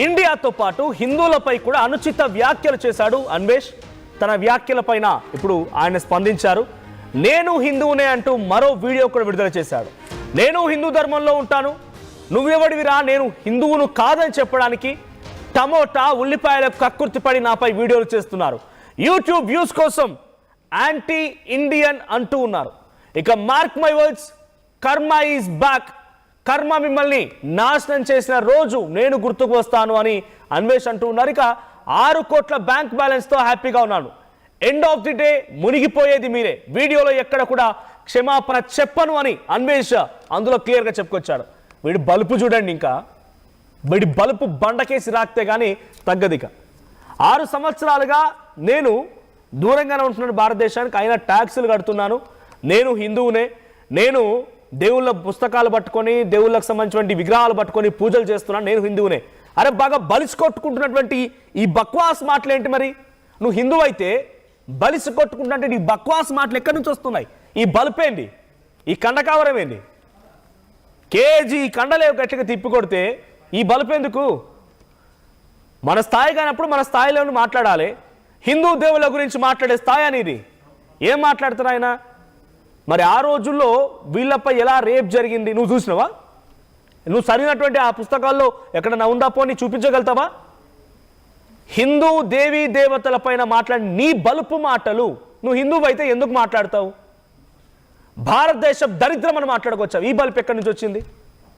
ఇండియాతో పాటు హిందువులపై కూడా అనుచిత వ్యాఖ్యలు చేశాడు అన్వేష్. తన వ్యాఖ్యలపైన ఇప్పుడు ఆయన స్పందించారు. నేను హిందువునే అంటూ మరో వీడియో కూడా విడుదల చేశాడు. నేను హిందూ ధర్మంలో ఉంటాను, నువ్వెవడివిరా నేను హిందువును కాదని చెప్పడానికి టమోటా ఉల్లిపాయలకు కక్కుర్తిపడి నాపై వీడియోలు చేస్తున్నారు. యూట్యూబ్ వ్యూస్ కోసం యాంటీ ఇండియన్ అంటూ ఉన్నారు. ఇక మార్క్ మై వర్డ్స్, కర్మ ఈజ్ బ్యాక్. కర్మ మిమ్మల్ని నాశనం చేసిన రోజు నేను గుర్తుకు వస్తాను అని అన్వేష్ అంటూ ఉన్నారు. ఇక 6 కోట్ల బ్యాంక్ బ్యాలెన్స్తో హ్యాపీగా ఉన్నాను. ఎండ్ ఆఫ్ ది డే మునిగిపోయేది మీరే. వీడియోలో ఎక్కడ కూడా క్షమాపణ చెప్పను అని అన్వేష్ అందులో క్లియర్గా చెప్పుకొచ్చాడు. వీడి బలుపు చూడండి, ఇంకా వీడి బలుపు బండకేసి రాకితే కానీ తగ్గదిక. 6 సంవత్సరాలుగా నేను దూరంగానే ఉంటున్నాను భారతదేశానికి, అయినా ట్యాక్సులు కడుతున్నాను, నేను హిందువునే, నేను దేవుళ్ళ పుస్తకాలు పట్టుకొని దేవుళ్ళకు సంబంధించినటువంటి విగ్రహాలు పట్టుకొని పూజలు చేస్తున్నాను, నేను హిందువునే. అరే బాగా బలిసి కొట్టుకుంటున్నటువంటి ఈ బక్వాస్ మాటలు ఏంటి? మరి నువ్వు హిందువు అయితే బలిసి కొట్టుకుంటున్నటువంటి ఈ బక్వాస్ మాటలు ఎక్కడి నుంచి వస్తున్నాయి? ఈ బలుపేంది? ఈ కండకావరం ఏంది? కేజీ కండలేవు గట్టిగా తిప్పి కొడితే ఈ బలుపేందుకు? మన స్థాయి కానప్పుడు మన స్థాయిలో మాట్లాడాలి. హిందూ దేవుళ్ళ గురించి మాట్లాడే స్థాయి అనేది ఏం మాట్లాడుతున్నా ఆయన? మరి ఆ రోజుల్లో వీళ్ళపై ఎలా రేప్ జరిగింది నువ్వు చూసినావా? నువ్వు చదివినటువంటి ఆ పుస్తకాల్లో ఎక్కడన్నా ఉందా? పోనీ చూపించగలుగుతావా? హిందూ దేవీ దేవతల పైన మాట్లాడి నీ బలుపు మాటలు నువ్వు హిందువు అయితే ఎందుకు మాట్లాడతావు? భారతదేశం దరిద్రం అని మాట్లాడుకోవచ్చావు. ఈ బలుపు ఎక్కడి నుంచి వచ్చింది?